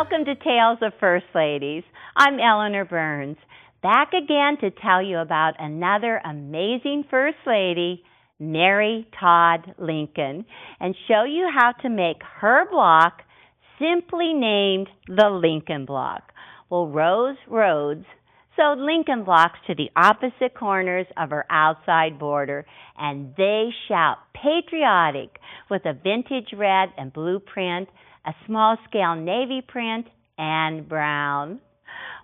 Welcome to Tales of First Ladies. I'm Eleanor Burns, back again to tell you about another amazing First Lady, Mary Todd Lincoln, and show you how to make her block simply named the Lincoln Block. Well, Rose Rhodes sewed Lincoln blocks to the opposite corners of her outside border, and they shout patriotic with a vintage red and blue print, a small-scale navy print, and brown.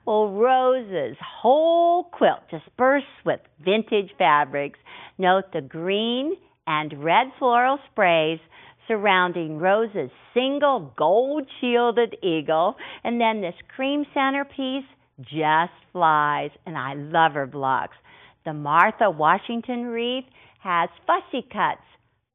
Well, Rose's whole quilt just bursts with vintage fabrics. Note the green and red floral sprays surrounding Rose's single gold-shielded eagle, and then this cream centerpiece just flies, and I love her blocks. The Martha Washington wreath has fussy cuts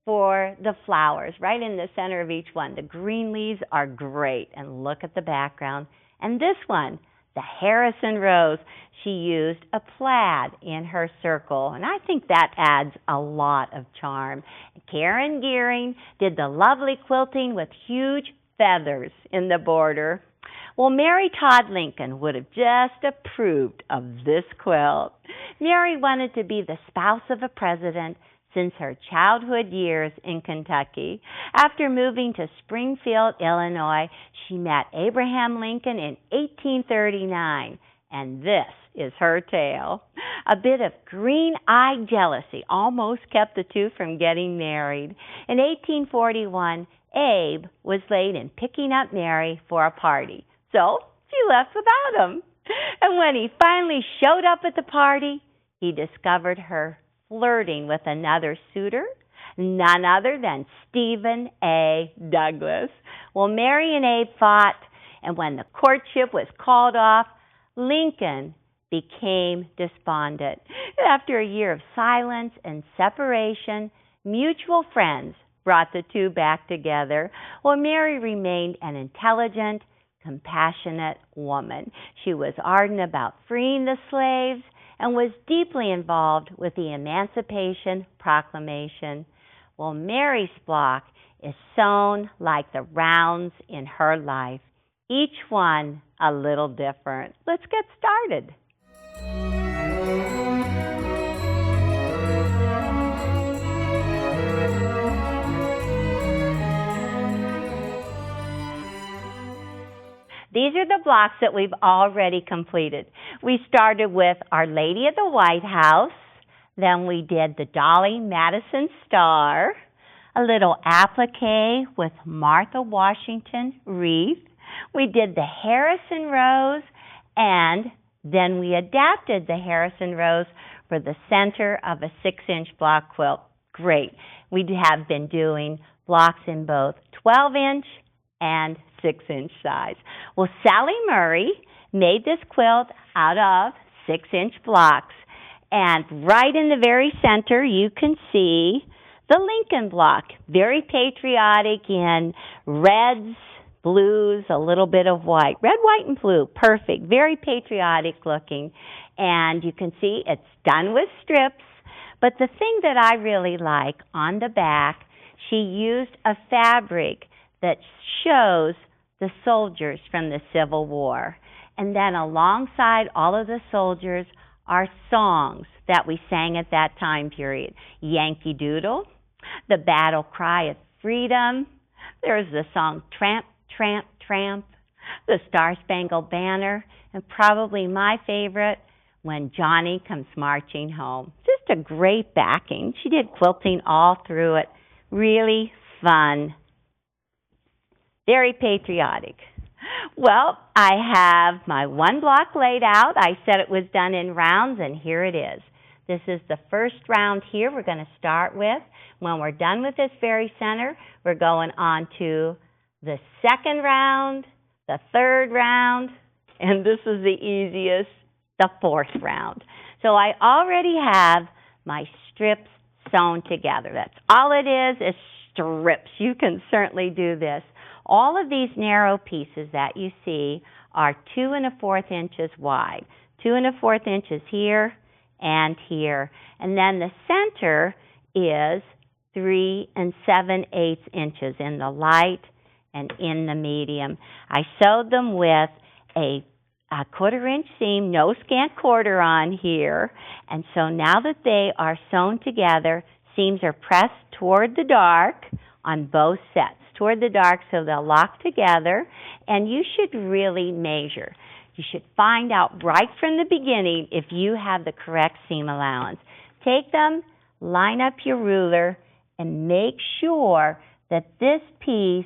for the flowers right in the center of each one. The green leaves are great, and look at the background. And this one, the Harrison Rose, she used a plaid in her circle, and I think that adds a lot of charm. Karen Gearing did the lovely quilting with huge feathers in the border. Well, Mary Todd Lincoln would have just approved of this quilt. Mary wanted to be the spouse of a president since her childhood years in Kentucky. After moving to Springfield, Illinois, she met Abraham Lincoln in 1839, and this is her tale. A bit of green-eyed jealousy almost kept the two from getting married. In 1841, Abe was late in picking up Mary for a party, so she left without him. And when he finally showed up at the party, he discovered her flirting with another suitor, none other than Stephen A. Douglas. Well, Mary and Abe fought, and when the courtship was called off, Lincoln became despondent. After a year of silence and separation, mutual friends brought the two back together. Well, Mary remained an intelligent, compassionate woman. She was ardent about freeing the slaves and was deeply involved with the Emancipation Proclamation. Well, Mary's block is sewn like the rounds in her life, each one a little different. Let's get started. These are the blocks that we've already completed. We started with Our Lady of the White House. Then we did the Dolly Madison Star, a little applique with Martha Washington wreath. We did the Harrison Rose, and then we adapted the Harrison Rose for the center of a 6-inch block quilt. Great. We have been doing blocks in both 12-inch and 6-inch size. Well, Sally Murray made this quilt out of 6-inch blocks, and right in the very center you can see the Lincoln block, very patriotic in reds, blues, a little bit of white. Red, white, and blue, perfect, very patriotic looking. And you can see it's done with strips, but the thing that I really like on the back, she used a fabric that shows the soldiers from the Civil War. And then alongside all of the soldiers are songs that we sang at that time period. Yankee Doodle, the battle cry of freedom. There's the song Tramp, Tramp, Tramp, the Star-Spangled Banner, and probably my favorite, When Johnny Comes Marching Home. Just a great backing. She did quilting all through it. Really fun. Very patriotic. Well, I have my one block laid out. I said it was done in rounds, and here it is. This is the first round here we're going to start with. When we're done with this very center, we're going on to the second round, the third round, and this is the easiest, the fourth round. So I already have my strips sewn together. That's all it is strips. You can certainly do this. All of these narrow pieces that you see are 2 1/4 inches wide. 2 1/4 inches here and here. And then the center is 3 7/8 inches in the light and in the medium. I sewed them with a 1/4-inch seam, no scant quarter on here. And so now that they are sewn together, seams are pressed toward the dark on both sets, toward the dark so they'll lock together. And you should really measure. You should find out right from the beginning if you have the correct seam allowance. Take them, line up your ruler, and make sure that this piece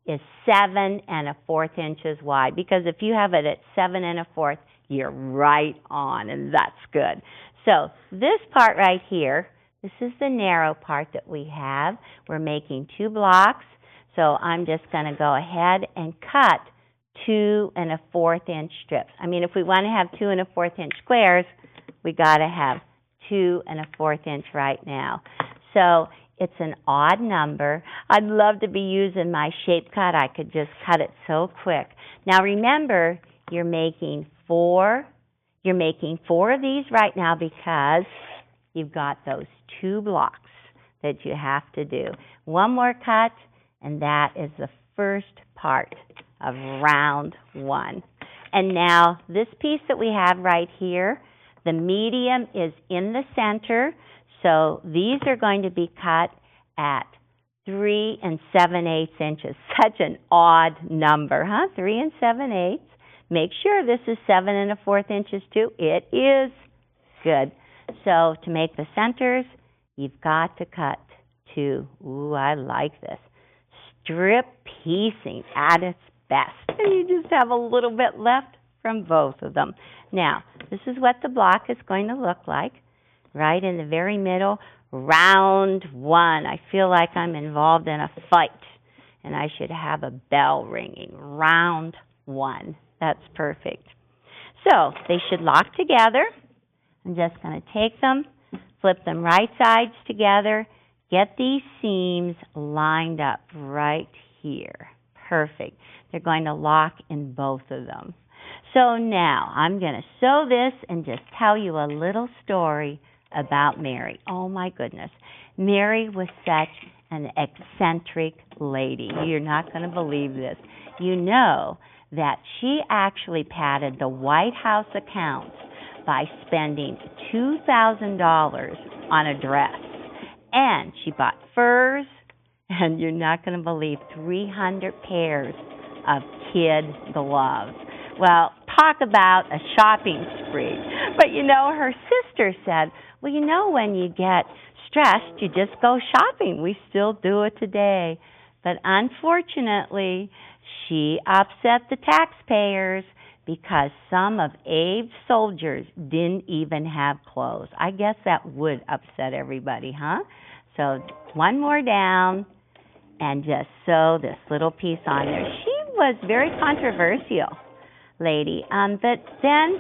is 7 1/4 inches wide, because if you have it at 7 1/4, you're right on, and that's good. So this part right here, this is the narrow part that we have. We're making 2 blocks, so I'm just going to go ahead and cut 2 1/4 inch strips. I mean, if we want to have 2 1/4 inch squares, we got to have 2 1/4 inch right now. So it's an odd number. I'd love to be using my shape cut. I could just cut it so quick. Now remember, you're making 4 of these right now because you've got those 2 blocks that you have to do. One more cut, and that is the first part of round 1. And now this piece that we have right here, the medium is in the center. So these are going to be cut at 3 7/8 inches. Such an odd number, huh? 3 7/8. Make sure this is 7 1/4 inches too. It is. Good. So to make the centers, you've got to cut 2. Ooh, I like this. Strip piecing at its best. And you just have a little bit left from both of them. Now, this is what the block is going to look like. Right in the very middle, round 1. I feel like I'm involved in a fight, and I should have a bell ringing. Round 1. That's perfect. So they should lock together. I'm just going to take them, flip them right sides together, get these seams lined up right here. Perfect. They're going to lock in both of them. So now I'm going to sew this and just tell you a little story about Mary. Oh my goodness. Mary was such an eccentric lady. You're not going to believe this. You know that she actually padded the White House accounts by spending $2,000 on a dress. And she bought furs, and you're not going to believe 300 pairs of kid gloves. Well, talk about a shopping spree. But you know, her sister said, well, you know, when you get stressed, you just go shopping. We still do it today. But unfortunately, she upset the taxpayers because some of Abe's soldiers didn't even have clothes. I guess that would upset everybody, huh? So one more down and just sew this little piece on there. She was very controversial lady. But then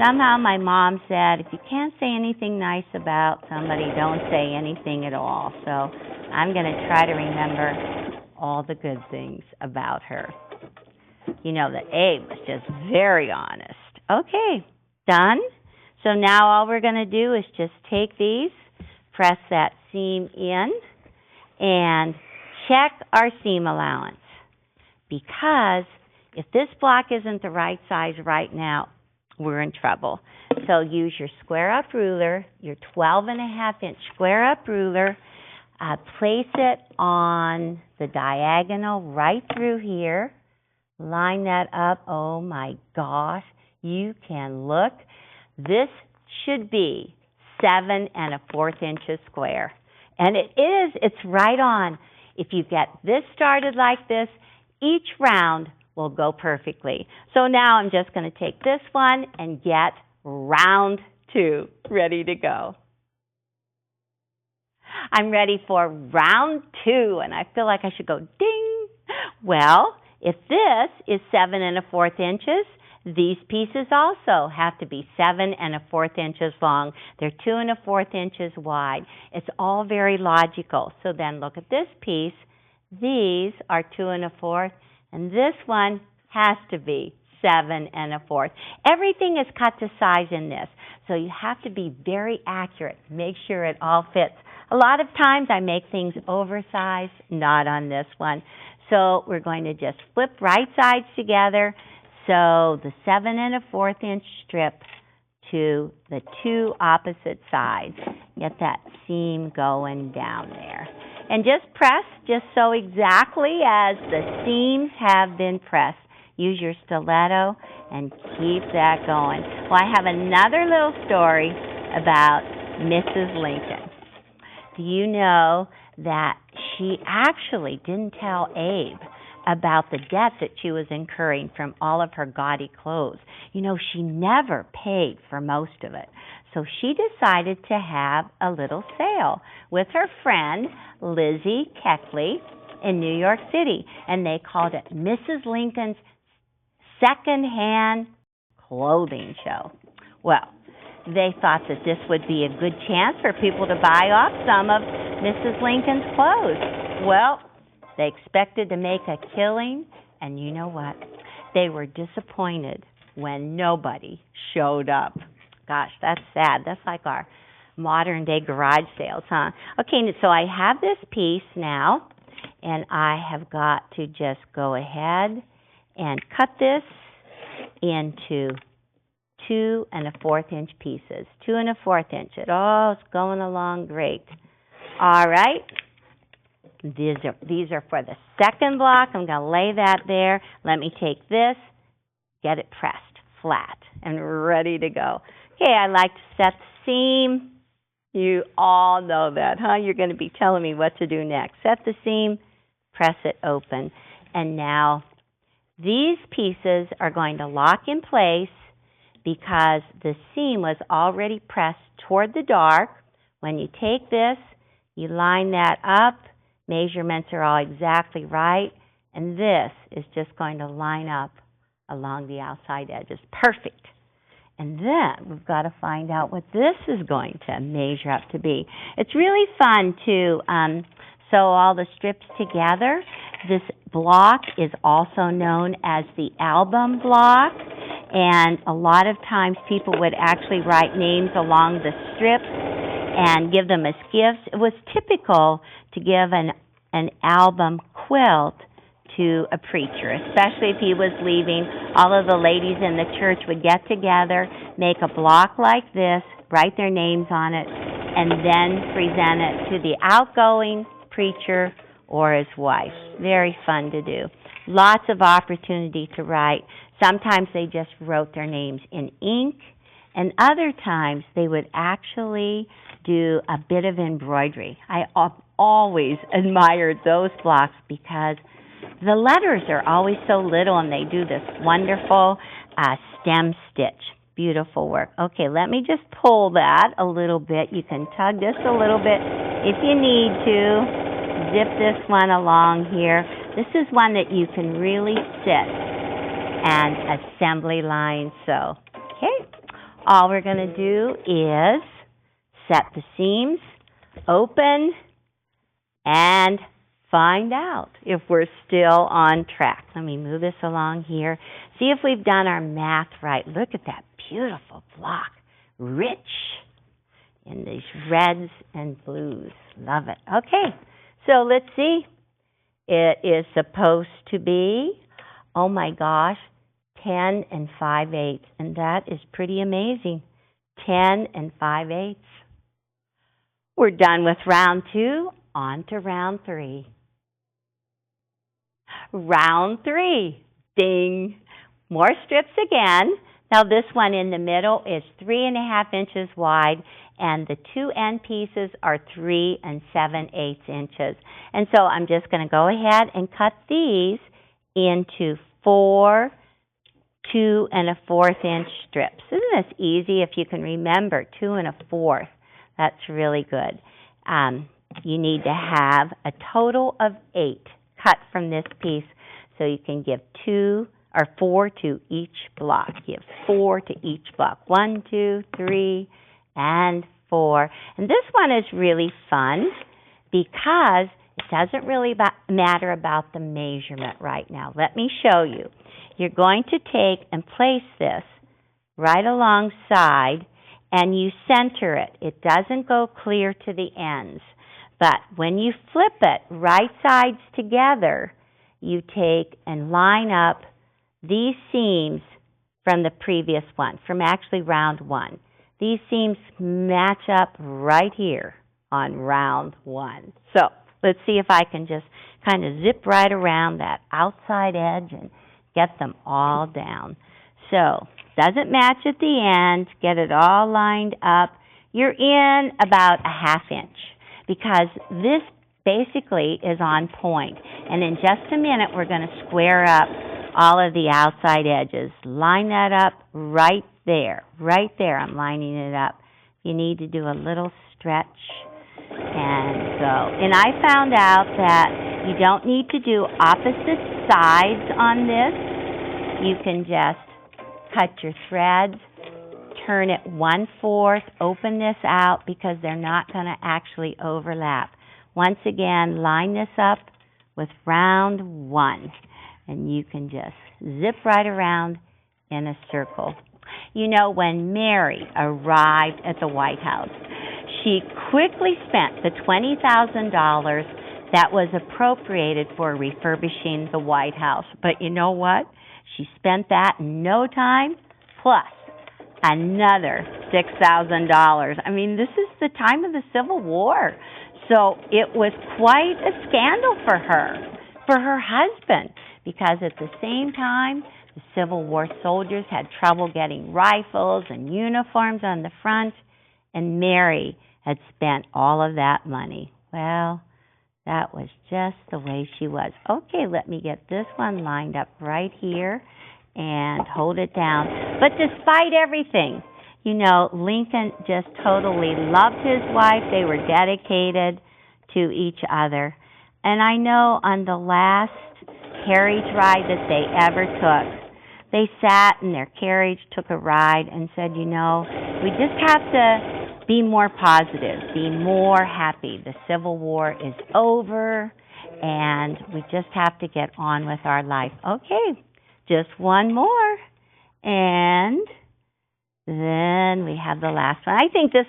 somehow my mom said, if you can't say anything nice about somebody, don't say anything at all. So I'm going to try to remember all the good things about her. You know that Abe was just very honest. Okay, done. So now all we're going to do is just take these, press that seam in, and check our seam allowance. Because if this block isn't the right size right now, we're in trouble. So use your square up ruler, your 12 1/2 inch square up ruler, place it on the diagonal right through here. Line that up. Oh my gosh, you can look. This should be 7 1/4 inches square. And it is, it's right on. If you get this started like this, each round will go perfectly. So now I'm just going to take this one and get round 2 ready to go. I'm ready for round 2, and I feel like I should go ding. Well, if this is 7 1/4 inches, these pieces also have to be 7 1/4 inches long. They're 2 1/4 inches wide. It's all very logical. So then look at this piece. These are 2 1/4, and this one has to be 7 1/4. Everything is cut to size in this, so you have to be very accurate. Make sure it all fits. A lot of times I make things oversized, not on this one. So we're going to just flip right sides together. So the 7 1/4 inch strip to the 2 opposite sides. Get that seam going down there. And just press just so exactly as the seams have been pressed. Use your stiletto and keep that going. Well, I have another little story about Mrs. Lincoln. Do you know that she actually didn't tell Abe about the debt that she was incurring from all of her gaudy clothes? You know, she never paid for most of it. So she decided to have a little sale with her friend Lizzie Keckley in New York City, and they called it Mrs. Lincoln's Secondhand Clothing Show. Well, they thought that this would be a good chance for people to buy off some of Mrs. Lincoln's clothes. Well, they expected to make a killing, and you know what? They were disappointed when nobody showed up. Gosh, that's sad. That's like our modern day garage sales, huh? Okay, so I have this piece now, and I have got to just go ahead and cut this into 2 1/4 inch pieces. 2 1/4 inch. Oh, it's going along great. All right. These are for the second block. I'm going to lay that there. Let me take this, get it pressed flat and ready to go. Okay, I like to set the seam. You all know that, huh? You're going to be telling me what to do next. Set the seam, press it open, and now these pieces are going to lock in place because the seam was already pressed toward the dark. When you take this, you line that up. Measurements are all exactly right, and this is just going to line up along the outside edges. Perfect. And then we've got to find out what this is going to measure up to be. It's really fun to sew all the strips together. This block is also known as the album block, and a lot of times people would actually write names along the strips and give them as gifts. It was typical to give an album quilt to a preacher, especially if he was leaving. All of the ladies in the church would get together, make a block like this, write their names on it, and then present it to the outgoing preacher or his wife. Very fun to do. Lots of opportunity to write. Sometimes they just wrote their names in ink, and other times they would actually do a bit of embroidery. I always admired those blocks because the letters are always so little, and they do this wonderful stem stitch. Beautiful work. Okay, let me just pull that a little bit. You can tug this a little bit if you need to. Zip this one along here. This is one that you can really sit and assembly line sew. Okay, all we're going to do is set the seams, open, and find out if we're still on track. Let me move this along here. See if we've done our math right. Look at that beautiful block. Rich in these reds and blues. Love it. Okay, so let's see. It is supposed to be, oh my gosh, 10 5/8. And that is pretty amazing. 10 5/8. We're done with round 2. On to round 3. Round 3. Ding. More strips again. Now this one in the middle is 3 1/2 inches wide, and the 2 end pieces are 3 7/8 inches. And so I'm just going to go ahead and cut these into 4 2 1/4 inch strips. Isn't this easy if you can remember 2 1/4? That's really good. You need to have a total of 8 cut from this piece, so you can give 2 or 4 to each block. Give 4 to each block. 1, 2, 3, and 4. And this one is really fun because it doesn't really matter about the measurement right now. Let me show you. You're going to take and place this right alongside, and you center it. It doesn't go clear to the ends. But when you flip it right sides together, you take and line up these seams from the previous one, from actually round 1. These seams match up right here on round 1. So let's see if I can just kind of zip right around that outside edge and get them all down. So, doesn't match at the end, get it all lined up. You're in about a 1/2 inch because this basically is on point. And in just a minute, we're going to square up all of the outside edges. Line that up right there. Right there, I'm lining it up. You need to do a little stretch and go. And I found out that you don't need to do opposite sides on this. You can just cut your threads, turn it 1/4, open this out because they're not going to actually overlap. Once again, line this up with round 1, and you can just zip right around in a circle. You know, when Mary arrived at the White House, she quickly spent the $20,000 that was appropriated for refurbishing the White House. But you know what? She spent that in no time, plus another $6,000. I mean, this is the time of the Civil War. So it was quite a scandal for her husband, because at the same time, the Civil War soldiers had trouble getting rifles and uniforms on the front, and Mary had spent all of that money. Well, that was just the way she was. Okay, let me get this one lined up right here and hold it down. But despite everything, you know, Lincoln just totally loved his wife. They were dedicated to each other. And I know on the last carriage ride that they ever took, they sat in their carriage, took a ride, and said, you know, we just have to be more positive, be more happy. The Civil War is over, and we just have to get on with our life. Okay, just one more, and then we have the last one. I think this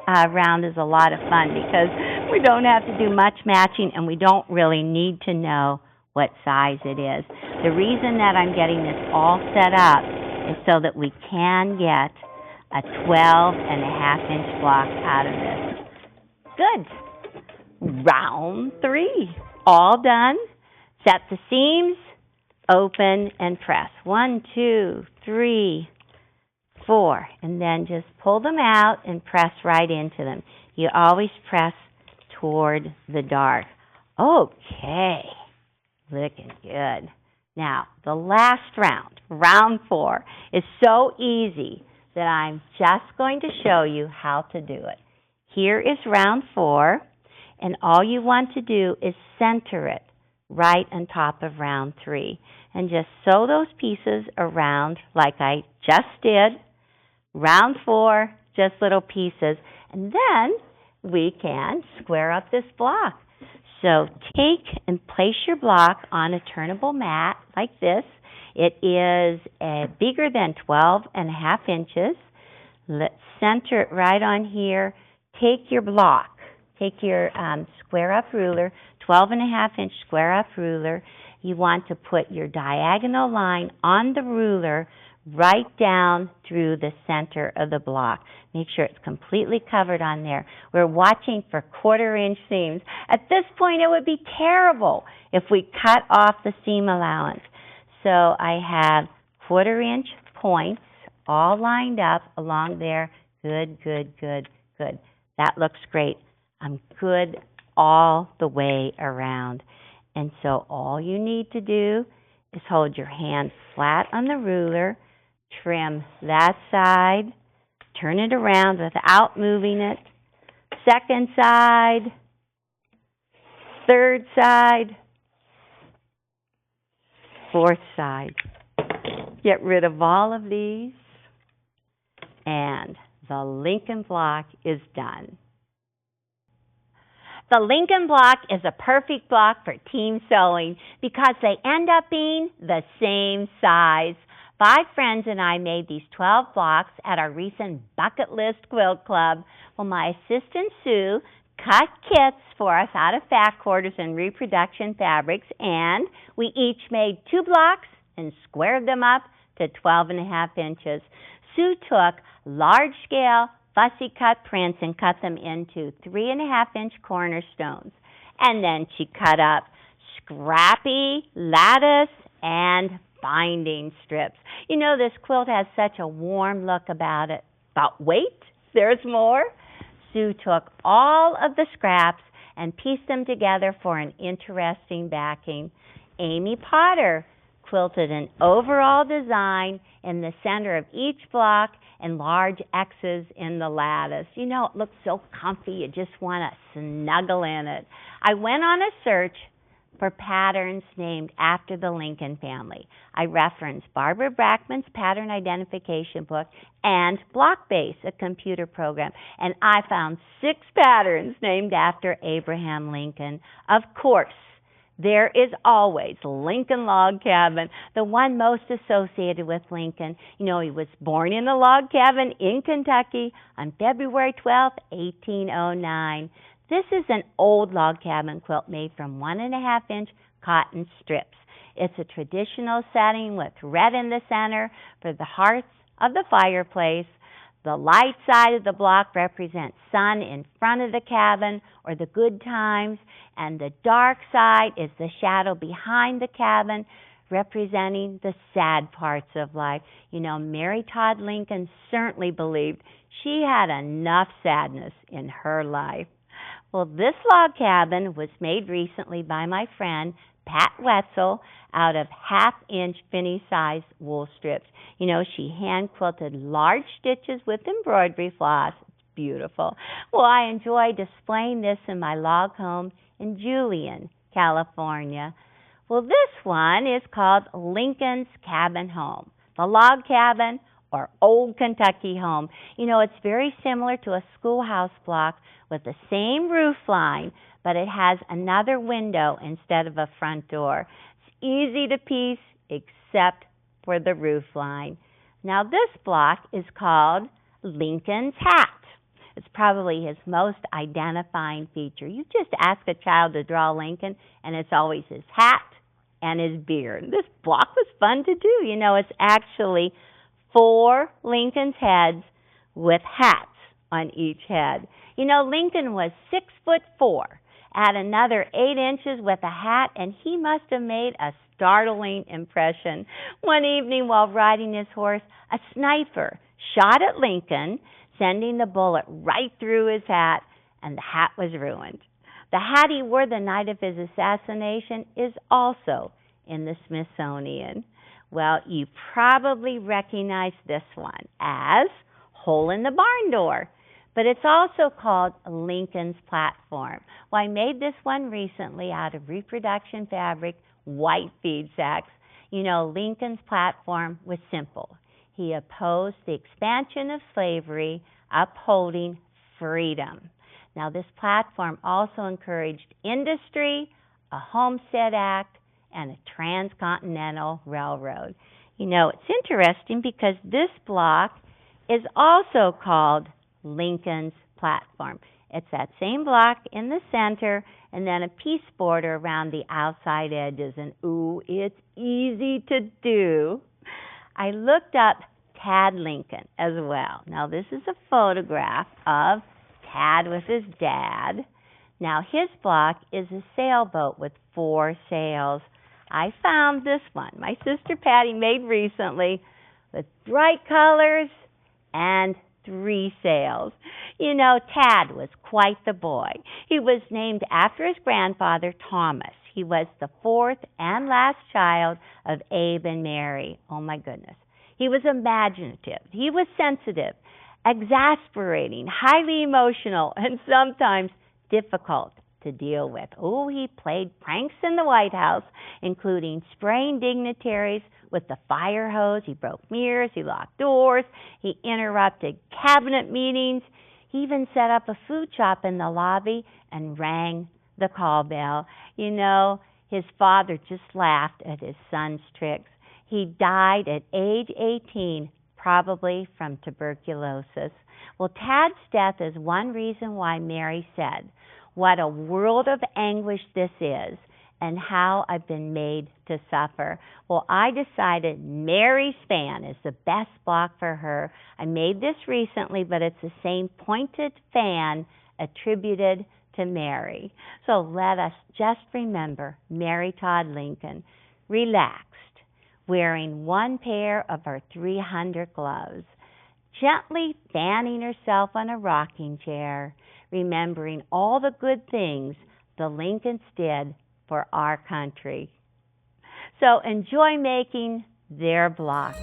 round is a lot of fun because we don't have to do much matching, and we don't really need to know what size it is. The reason that I'm getting this all set up is so that we can get a 12.5-inch block out of this. Good. Round 3. All done. Set the seams, open, and press. 1, 2, 3, 4. And then just pull them out and press right into them. You always press toward the dark. Okay. Looking good. Now, the last round, round 4, is so easy that I'm just going to show you how to do it. Here is round 4, and all you want to do is center it right on top of round 3. And just sew those pieces around like I just did. Round 4, just little pieces. And then we can square up this block. So take and place your block on a turnable mat like this. It is bigger than 12.5 inches. Let's center it right on here. Take your block. Take your square-up ruler, 12.5-inch square-up ruler. You want to put your diagonal line on the ruler right down through the center of the block. Make sure it's completely covered on there. We're watching for 1/4-inch seams. At this point, it would be terrible if we cut off the seam allowance. So I have 1/4-inch points all lined up along there. Good, good, good, good. That looks great. I'm good all the way around. And so all you need to do is hold your hand flat on the ruler, trim that side, turn it around without moving it. Second side, third side, fourth side. Get rid of all of these, and the Lincoln block is done. The Lincoln block is a perfect block for team sewing because they end up being the same size. 5 friends and I made these 12 blocks at our recent Bucket List Quilt Club. Well, my assistant Sue cut kits for us out of fat quarters and reproduction fabrics, and we each made 2 blocks and squared them up to 12.5 inches. Sue took large-scale fussy cut prints and cut them into 3.5-inch cornerstones. And then she cut up scrappy lattice and binding strips. You know, this quilt has such a warm look about it. But wait, there's more. Sue took all of the scraps and pieced them together for an interesting backing. Amy Potter quilted an overall design in the center of each block and large X's in the lattice. You know, it looks so comfy, you just want to snuggle in it. I went on a search for patterns named after the Lincoln family. I referenced Barbara Brackman's pattern identification book and Blockbase, a computer program, and I found 6 patterns named after Abraham Lincoln. Of course, there is always Lincoln Log Cabin, the one most associated with Lincoln. You know, he was born in a log cabin in Kentucky on February 12, 1809. This is an old log cabin quilt made from 1.5-inch cotton strips. It's a traditional setting with red in the center for the hearth of the fireplace. The light side of the block represents sun in front of the cabin or the good times, and the dark side is the shadow behind the cabin, representing the sad parts of life. You know, Mary Todd Lincoln certainly believed she had enough sadness in her life. Well, this log cabin was made recently by my friend Pat Wetzel out of 1/2-inch finished-size wool strips. You know, she hand-quilted large stitches with embroidery floss. It's beautiful. Well, I enjoy displaying this in my log home in Julian, California. Well, this one is called Lincoln's Cabin Home, the log cabin or old Kentucky home. You know, it's very similar to a schoolhouse block with the same roof line, but it has another window instead of a front door. It's easy to piece except for the roof line. Now, this block is called Lincoln's Hat. It's probably his most identifying feature. You just ask a child to draw Lincoln, and it's always his hat and his beard. This block was fun to do. You know, it's actually 4 Lincoln's heads with hats on each head. You know, Lincoln was 6'4", add another 8 inches with a hat, and he must have made a startling impression. One evening while riding his horse, a sniper shot at Lincoln, sending the bullet right through his hat, and the hat was ruined. The hat he wore the night of his assassination is also in the Smithsonian. Well, you probably recognize this one as Hole in the Barn Door, but it's also called Lincoln's Platform. Well, I made this one recently out of reproduction fabric, white feed sacks. You know, Lincoln's platform was simple. He opposed the expansion of slavery, upholding freedom. Now, this platform also encouraged industry, a Homestead Act, and a transcontinental railroad. You know, it's interesting because this block is also called Lincoln's Platform. It's that same block in the center and then a piece border around the outside edges. And ooh, it's easy to do. I looked up Todd Lincoln as well. Now, this is a photograph of Tad with his dad. Now, his block is a sailboat with 4 sails. I found this one my sister Patty made recently with bright colors and 3 sails. You know, Tad was quite the boy. He was named after his grandfather, Thomas. He was the 4th and last child of Abe and Mary. Oh, my goodness. He was imaginative. He was sensitive, exasperating, highly emotional, and sometimes difficult to deal with. Oh, he played pranks in the White House, including spraying dignitaries with the fire hose. He broke mirrors. He locked doors. He interrupted cabinet meetings. He even set up a food shop in the lobby and rang the call bell. You know, his father just laughed at his son's tricks. He died at age 18, probably from tuberculosis. Well, Tad's death is one reason why Mary said, what a world of anguish this is, and how I've been made to suffer. Well, I decided Mary's fan is the best block for her. I made this recently, but it's the same pointed fan attributed to Mary. So let us just remember Mary Todd Lincoln, relaxed, wearing one pair of her 300 gloves, gently fanning herself on a rocking chair, remembering all the good things the Lincolns did for our country. So enjoy making their blocks.